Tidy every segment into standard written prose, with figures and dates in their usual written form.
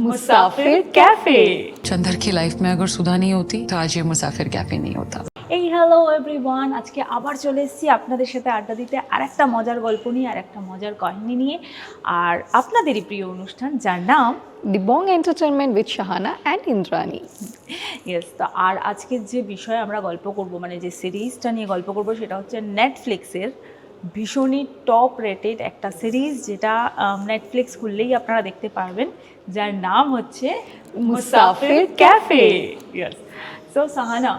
मुसाफिर cafe. Chandar की life में अगर सुधा नहीं होती तो आज ये मुसाफिर कैफे नहीं होता। এই হ্যালো এভরিওয়ান, আজকে আবার চলে এসেছি আপনাদের সাথে আড্ডা দিতে আর একটা মজার গল্প নিয়ে আর একটা মজার কাহিনী নিয়ে, আর আপনাদেরই প্রিয় অনুষ্ঠান যার নাম The Bong Entertainment with Shahana and Indrani. Yes. তো আর আজকের যে বিষয়ে আমরা গল্প করব, মানে যে সিরিজটা নিয়ে গল্প করব, সেটা হচ্ছে নেটফ্লিক্সের ভীষণই টপ রেটেড একটা সিরিজ, যেটা নেটফ্লিক্স খুললেই আপনারা দেখতে পারবেন, যার নাম হচ্ছে মুসাফির ক্যাফে। ইয়েস। সো সাহানা,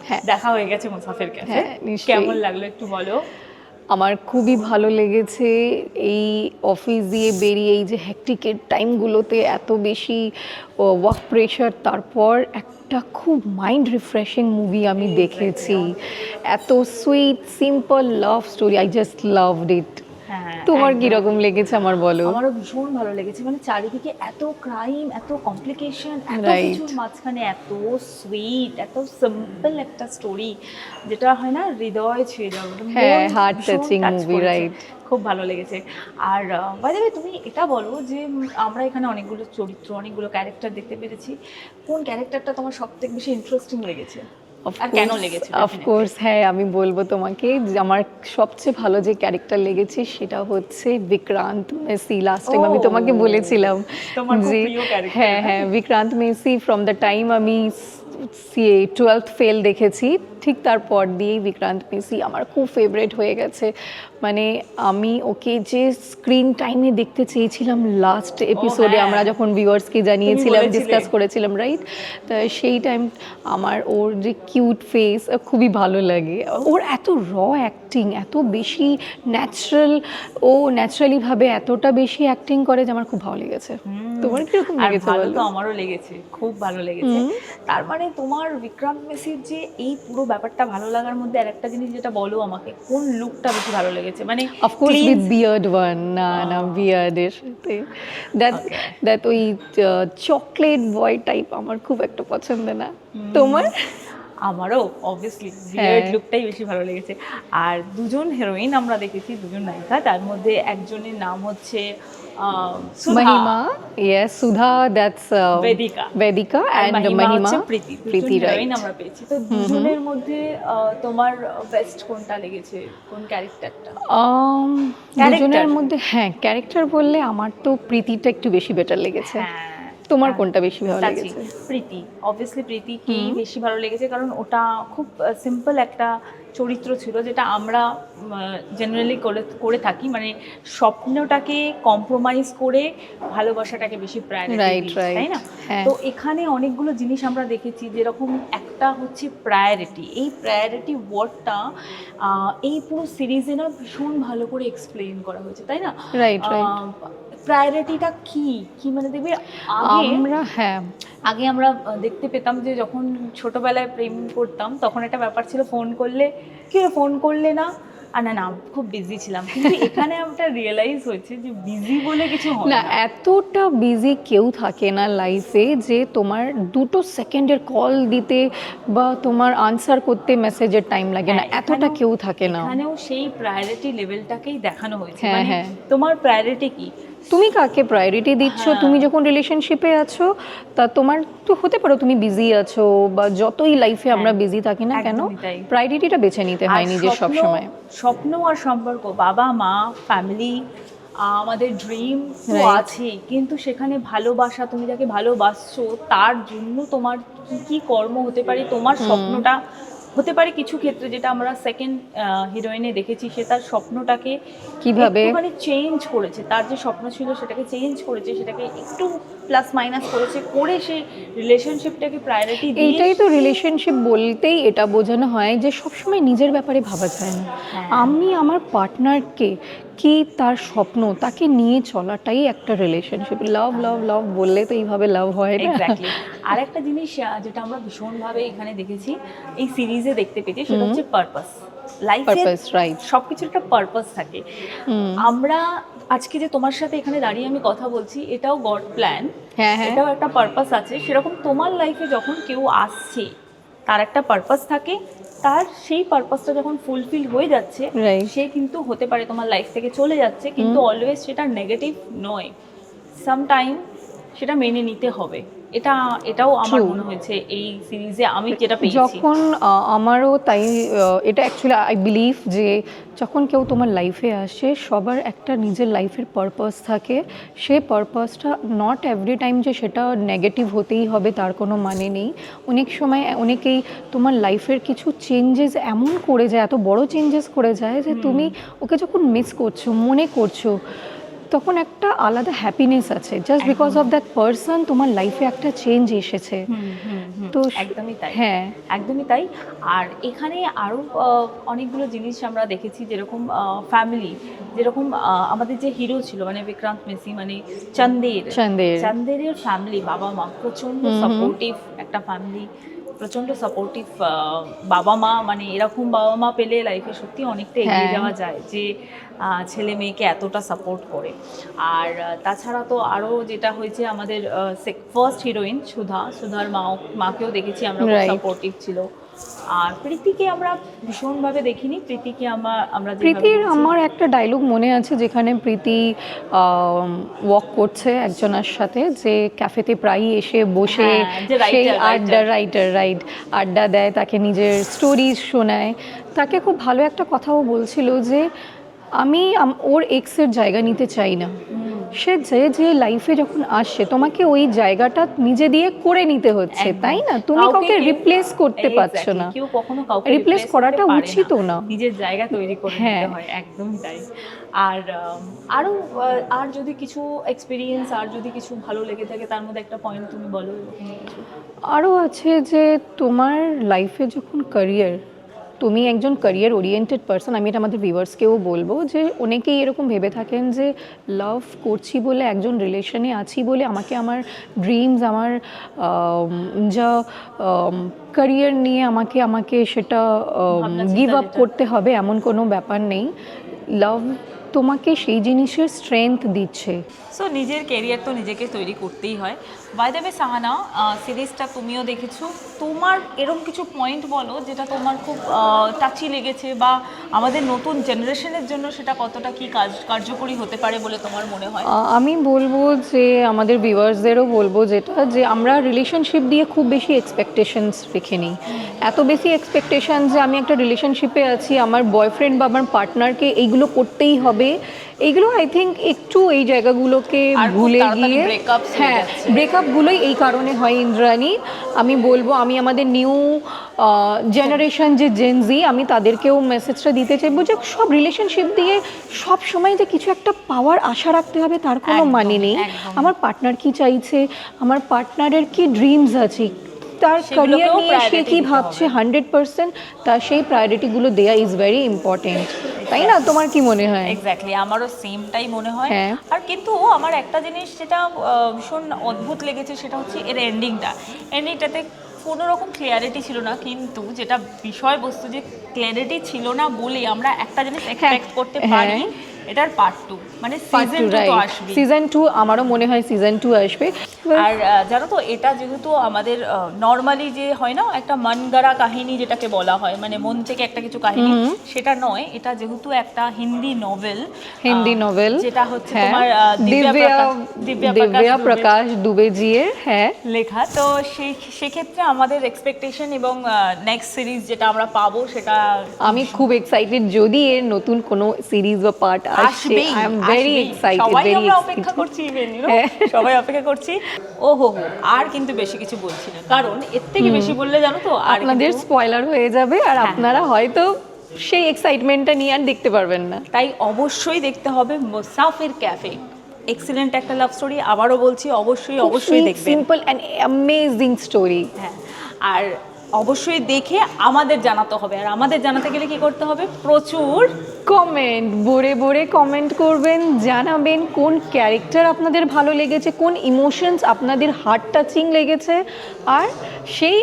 হ্যাঁ, দেখা হয়ে গেছে মুসাফির ক্যাফে, হ্যাঁ, নিশ্চয়ই। কেমন লাগলো একটু বলো। আমার খুবই ভালো লেগেছে। এই অফিস দিয়ে বেরিয়ে এই যে হেক্টিকের টাইমগুলোতে এত বেশি ওয়ার্ক প্রেশার, তারপর একটা খুব মাইন্ড রিফ্রেশিং মুভি আমি দেখেছি। এত sweet simple love story, I just loved it. হ্যাঁ, তোমার একদম। কিরকম লেগেছে আমার বলো। আমারও ভীষণ ভালো লেগেছে, মানে চারিদিকে এত ক্রাইম, এত কমপ্লিকেশন, এত Right. কিছুর মাঝখানে এত সুইট, এত সিম্পল একটা স্টোরি, যেটা হয় না হৃদয় ছুঁয়ে যাবে। হ্যাঁ, heart touching movie, right. খুব ভালো লেগেছে। আর বাই দ্য ওয়ে, তুমি এটা বলো যে আমরা এখানে অনেকগুলো চরিত্র, অনেকগুলো ক্যারেক্টার দেখতে পেরেছি, কোন ক্যারেক্টারটা তোমার সবথেকে বেশি ইন্টারেস্টিং লেগেছে আর কেন লেগেছে? অফকোর্স, হ্যাঁ, আমি বলবো তোমাকে যে আমার সবচেয়ে ভালো যে ক্যারেক্টার লেগেছে সেটা হচ্ছে বিক্রান্ত মেসি। লাস্ট টাইম আমি তোমাকে বলেছিলাম তোমার খুব যে প্রিয় character। হ্যাঁ হ্যাঁ, Vikrant Messi from the time আমি 12th ফেল দেখেছি, ঠিক তারপর দিয়েই বিক্রান্ত মেসি আমার খুব ফেভারিট হয়ে গেছে। মানে আমি ওকে যে স্ক্রিন টাইমে দেখতে চেয়েছিলাম লাস্ট এপিসোডে, হ্যাঁ। আমরা যখন ভিউয়ার্সকে জানিয়েছিলাম, বলেছিলে। ডিসকাস করেছিলাম, রাইট? তা সেই টাইম আমার ওর যে কিউট ফেস খুবই ভালো লাগে। ওর এত অ্যাক্টিং, এত বেশি ন্যাচারাল, ও ন্যাচারালিভাবে এতটা বেশি অ্যাক্টিং করে যে আমার খুব ভালো লেগেছে। তোমার কিরকম আর লেগেছে ভালো বলো? তো আমারও লেগেছে, খুব ভালো লেগেছে। তার মানে তোমার বিক্রান্ত মেসির যে এই পুরো ব্যাপারটা ভালো লাগার মধ্যে আরেকটা জিনিস যেটা বলো আমাকে, কোন লুকটা বেশি ভালো লেগেছে? মানে অফকোর্স উইথ বিয়ার্ড ওয়ান, না বিয়ার্ডের সাথে দ্যাট ওই চকলেট বয় টাইপ আমার খুব একটা পছন্দ না। তোমার? আমারও অবভিয়াসলি বিয়ার্ড লুকটাই বেশি ভালো লেগেছে। আর দুজন হিরোইন আমরা দেখেছি, দুজন নায়িকা, তার মধ্যে একজনের নাম হচ্ছে সুধা, মহিমা, ইয়েস, সুধা, দ্যাটস বেদিকা আর অ্যান্ড মহিমা মহিমা হচ্ছে প্রীতি। প্রীতি, হিরোইন রাইট। আমরা পেয়েছি। তো দুজনের মধ্যে তোমার বেস্ট কোনটা লেগেছে, কোন ক্যারেক্টারটা? দুজনের মধ্যে হ্যাঁ, ক্যারেক্টার বললে আমার তো প্রীতিটা একটু বেশি বেটার লেগেছে। তোমার কোনটা বেশি ভালো লেগেছে? প্রীতি, অবভিয়াসলি প্রীতিকেই বেশি ভালো লেগেছে, কারণ ওটা খুব সিম্পল একটা চরিত্র ছিল, যেটা আমরা জেনারেলি করে থাকি, মানে স্বপ্নটাকে কম্প্রোমাইজ করে ভালোবাসাটাকে বেশি প্রায়োরিটি দিই, তাই না? তো এখানে অনেকগুলো জিনিস আমরা দেখেছি, যেরকম একটা হচ্ছে প্রায়োরিটি। এই প্রায়োরিটি ওয়ার্ডটা এই পুরো সিরিজে না ভীষণ ভালো করে এক্সপ্লেইন করা হয়েছে, তাই না? রাইট। প্রায়োরিটিটা কি মানে দেখবে আগে আমরা দেখতে পেতাম যে যখন ছোটবেলায় প্রেম করতাম, তখন একটা ব্যাপার ছিল, ফোন করলে কি ফোন করলে না, আর না খুব বিজি ছিলাম। কিন্তু এখানে আমরা রিয়েলাইজ হয়েছে যে বিজি বলে কিছু হয় না। এতটা বিজি কেউ থাকে না লাইফে যে তোমার 2 সেকেন্ডের কল দিতে বা তোমার আনসার করতে মেসেজের টাইম লাগে না, এতটা কেউ থাকে না। এখানেও সেই প্রায়োরিটি লেভেলটাকেই দেখানো হয়েছে। হ্যাঁ, মানে তোমার প্রায়োরিটি কি, তুমি কাকে প্রায়োরিটি দিচ্ছ? তুমি যখন রিলেশনশিপে আছো, তা তোমার তো হতে পারো তুমি বিজি আছো, বা যতই লাইফে আমরা বিজি থাকি না কেন, প্রায়োরিটিটা বেছে নিতে হয় নিজের সব সময়। স্বপ্ন আর সম্পর্ক, বাবা মা, ফ্যামিলি, আমাদের ড্রিম তো আছে, কিন্তু সেখানে ভালোবাসা, তুমি যাকে ভালোবাসছো তার জন্য তোমার কি কি কর্ম হতে পারে, তোমার স্বপ্নটা হতে পারে কিছু ক্ষেত্রে, যেটা আমরা সেকেন্ড হিরোইনে দেখেছি, সে তার স্বপ্নটাকে কিভাবে মানে চেঞ্জ করেছে, তার যে স্বপ্ন ছিল সেটাকে চেঞ্জ করেছে, সেটাকে একটু প্লাস মাইনাস করেছে, করে সে রিলেশনশিপটাকে প্রায়োরিটি দিয়ে। এইটাই তো রিলেশনশিপ বলতেই এটা বোঝানো হয় যে সবসময় নিজের ব্যাপারে ভাবা যায় না। আমি আমার পার্টনারকে কি তার স্বপ্ন, তাকে নিয়ে চলাটাই একটা রিলেশনশিপ। লাভ লাভ লাভ বললে তো এইভাবে লাভ হয় না। এক্স্যাক্টলি। আর একটা জিনিস যেটা আমরা ভীষণভাবে এখানে দেখেছি, এই সিরিজে দেখতে পেয়েছি, সেটা হচ্ছে পারপাস। লাইফের সবকিছুর একটা পারপাস থাকে। আমরা আজকে যে তোমার সাথে এখানে দাঁড়িয়ে আমি কথা বলছি, এটাও গড প্ল্যান, এটাও একটা পারপাস আছে। সেরকম তোমার লাইফে যখন কেউ আসছে, তার একটা পারপাস থাকে, তার সেই পারপাসটা যখন ফুলফিল হয়ে যাচ্ছে, সে কিন্তু হতে পারে তোমার লাইফ থেকে চলে যাচ্ছে, কিন্তু অলওয়েজ সেটা নেগেটিভ নয়। সামটাইম সেটা মেনে নিতে হবে। এটাও আমার True. মনে হয়েছে এই সিরিজে আমি যেটা পেয়েছি। যখন আমারও তাই, এটা অ্যাকচুয়ালি আই বিলিভ যে যখন কেউ তোমার লাইফে আসে সবার একটা নিজের লাইফের পারপাস থাকে। সেই পারপাসটা নট এভরি টাইম যে সেটা নেগেটিভ হতেই হবে তার কোনো মানে নেই। অনেক সময় অনেকেই তোমার লাইফের কিছু চেঞ্জেস এমন করে যায়, এত বড় চেঞ্জেস করে যায় যে তুমি ওকে যখন মিস করছো, মনে করছো, তখন একটা আলাদা হ্যাপিনেস আছে just because of that person তোমার লাইফে একটা চেঞ্জ এসেছে। তো একদমই তাই, হ্যাঁ, একদমই তাই। আর এখানে আরও অনেকগুলো জিনিস আমরা দেখেছি, যেরকম ফ্যামিলি, যেরকম আমাদের যে হিরো ছিল মানে বিক্রান্ত মেসি, মানে চন্দেরের ফ্যামিলি, বাবা মা প্রচণ্ড সাপোর্টিভ একটা ফ্যামিলি, প্রচণ্ড সাপোর্টিভ বাবা মা। মানে এরকম বাবা মা পেলে লাইফে সত্যি অনেকটা এগিয়ে হ্যাঁ। যাওয়া যায়, যে ছেলে মেয়েকে এতটা সাপোর্ট করে। আর তাছাড়া তো আরও যেটা হয়েছে, আমাদের ফার্স্ট হিরোইন সুধার মাকেও দেখেছি আমরা, খুব Right. সাপোর্টিভ ছিল। আর প্রীতিকে আমরা ভীষণভাবে দেখিনি, প্রীতিকে আমরা যেভাবে প্রীতির দেখেছি- আমার একটা ডায়লগ মনে আছে যেখানে প্রীতি ওয়াক করছে একজনের সাথে, যে ক্যাফেতে প্রায়ই এসে বসে হ্যাঁ, যে writer, সেই writer। আড্ডা দেয়, তাকে নিজের স্টোরিজ শোনায়। তাকে খুব ভালো একটা কথাও বলছিল যে আমি ওর এক্সের জায়গা নিতে চাই না। সে যে লাইফে যখন আসছে তোমাকে ওই জায়গাটা নিজে দিয়ে করে নিতে হচ্ছে, একদম। তাই না? তুমি কাউকে কেউ- রিপ্লেস করতে পারছো Exactly, না। কেউ কখনো কাউকে Replace replace করতে করাটা পারে উচিতও না। নিজের জায়গা তৈরি করে হ্যাঁ। নিতে হয়, একদমই তাই। আর আরও আর যদি কিছু এক্সপিরিয়েন্স, আর যদি কিছু ভালো লেগে থাকে তার মধ্যে একটা পয়েন্ট তুমি বলো এরকম কিছু। আরও আছে যে তোমার লাইফে যখন ক্যারিয়ার, তুমি একজন ক্যারিয়ার ওরিয়েন্টেড পারসন, আমি এটা আমাদের ভিউয়ার্সকেও বলবো যে অনেকেই এরকম ভেবে থাকেন যে লাভ করছি বলে, একজন রিলেশনে আছি বলে আমাকে আমার ড্রিমস, আমার যা ক্যারিয়ার নিয়ে আমাকে সেটা ভাবনা গিভ চিন্তা আপ যেটা। করতে হবে, এমন কোনো ব্যাপার নেই। লাভ তোমাকে সেই জিনিসের স্ট্রেংথ দিচ্ছে। সো নিজের ক্যারিয়ার তো নিজেকে তৈরি করতেই হয়। বাই দ্য ওয়ে সাহানা, সিরিজটা তুমিও দেখেছো, তোমার এরকম কিছু পয়েন্ট বলো যেটা তোমার খুব টাচি লেগেছে, বা আমাদের নতুন জেনারেশনের জন্য সেটা কতটা কি কার্যকরী হতে পারে বলে তোমার মনে হয়? আমি বলবো যে আমাদের ভিউয়ার্সদেরও বলবো যেটা, যে আমরা রিলেশনশিপ দিয়ে খুব বেশি এক্সপেকটেশনস রেখে নিই। এত বেশি এক্সপেকটেশন যে আমি একটা রিলেশনশিপে আছি, আমার বয়ফ্রেন্ড বা আমার পার্টনারকে এইগুলো করতেই হবে, এইগুলো আই থিঙ্ক একটু এই জায়গাগুলোকে আর খুব ভুলে তাড়াতাড়ি গিয়ে, breakups হয়ে হ্যাঁ, যাচ্ছে। ব্রেকআপগুলোই এই কারণে হয় ইন্দ্রাণী। আমি বলবো, আমি আমাদের নিউ জেনারেশন যে জেনজি, আমি তাদেরকেও মেসেজটা দিতে চাইবো যে সব রিলেশনশিপ দিয়ে সব সময় যে কিছু একটা পাওয়ার আশা রাখতে হবে তার কোনো একদম, মানে নেই। একদম। আমার পার্টনার কি চাইছে, আমার পার্টনারের কি ড্রিমস আছে, তার সেগুলোকেও ক্যারিয়ার নিয়ে সে priority কি দিতে ভাবছে, হবে। 100% তার সেই প্রায়োরিটিগুলো দেয়া ইজ ভেরি ইম্পর্টেন্ট, তাই না? তোমার কি মনে হয়? এক্স্যাক্টলি, আমারও সেমটাই মনে হয়। হ্যাঁ। আর কিন্তু আমার একটা জিনিস যেটা ভীষণ অদ্ভুত লেগেছে, সেটা হচ্ছে এর এন্ডিংটাতে কোনো রকম ক্লিয়ারিটি ছিল না, কিন্তু যেটা বিষয়বস্তু যে ক্লিয়ারিটি ছিল না বলে আমরা একটা জিনিস এক্সপেক্ট করতে পারি, এটার পার্ট 2, মানে সিজন 2 তো আসবে। সিজন 2 আমারও মনে হয় সিজন 2 আসবে। আর জানো তো, এটা যেহেতু আমাদের নর্মালি যে হয় না একটা মন গড়া কাহিনী যেটাকে বলা হয়, মানে মন থেকে একটা কিছু কাহিনী, সেটা নয়। এটা যেহেতু একটা হিন্দি নোভেল, যেটা হচ্ছে তোমার দিব্যা প্রকাশ দুবে জির, হ্যাঁ, লেখা। তো সেক্ষেত্রে আমাদের এক্সপেকটেশন এবং নেক্সট সিরিজ যেটা আমরা পাবো সেটা আমি খুব এক্সাইটেড যদি এর নতুন কোনো সিরিজ বা পার্ট আসে। আসবেই, আই এম ভেরি আসবেই। এক্সাইটেড, সবাই ভেরি আমরা অপেক্ষা করছি, ইভেন সবাই অপেক্ষা করছি। ওহো, আর কিন্তু বেশি কিছু বলছি না, কারণ এর থেকে বেশি বললে জানো তো আর আপনাদের কিন্তু- স্পয়লার হয়ে যাবে, আর আপনারা হয়তো সেই এক্সাইটমেন্টটা নিয়ে আর দেখতে পারবেন না। তাই অবশ্যই দেখতে হবে মুসাফির ক্যাফে। এক্সিলেন্ট একটা লাভ স্টোরি, আবারও বলছি, অবশ্যই দেখবেন। Simple and amazing story. হ্যাঁ, আর অবশ্যই দেখে আমাদের জানাতে হবে। আর আমাদের জানাতে গেলে কি করতে হবে? প্রচুর কমেন্ট, ভরে কমেন্ট করবেন, জানাবেন কোন ক্যারেক্টার আপনাদের ভালো লেগেছে, কোন ইমোশনস আপনাদের হার্ট টাচিং লেগেছে। আর সেই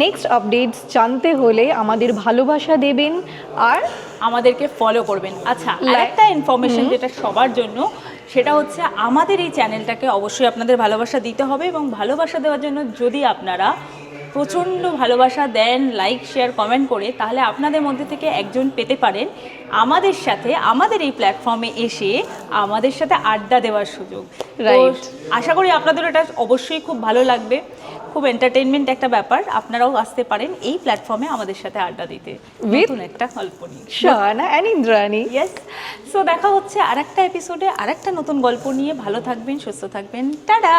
নেক্সট আপডেটস জানতে হলে আমাদের ভালোবাসা দেবেন আর আমাদেরকে ফলো করবেন। আচ্ছা, আরেকটা ইনফরমেশন যেটা সবার জন্য, সেটা হচ্ছে আমাদের এই চ্যানেলটাকে অবশ্যই আপনাদের ভালোবাসা দিতে হবে, এবং ভালোবাসা দেওয়ার জন্য যদি আপনারা প্রচণ্ড ভালোবাসা দেন লাইক শেয়ার কমেন্ট করে, তাহলে আপনাদের মধ্যে থেকে একজন পেতে পারেন আমাদের সাথে আমাদের এই প্ল্যাটফর্মে এসে আমাদের সাথে আড্ডা দেওয়ার সুযোগ। Right. তো আশা করি আপনাদের এটা অবশ্যই খুব ভালো লাগবে, খুব এন্টারটেইনমেন্ট একটা ব্যাপার। আপনারাও আসতে পারেন এই প্ল্যাটফর্মে আমাদের সাথে আড্ডা দিতে নতুন একটা গল্প নিয়ে। Shahana and Indrani. Yes, so দেখা হচ্ছে আরেকটা এপিসোডে আরেকটা নতুন গল্প নিয়ে। ভালো থাকবেন, সুস্থ থাকবেন, টাটা।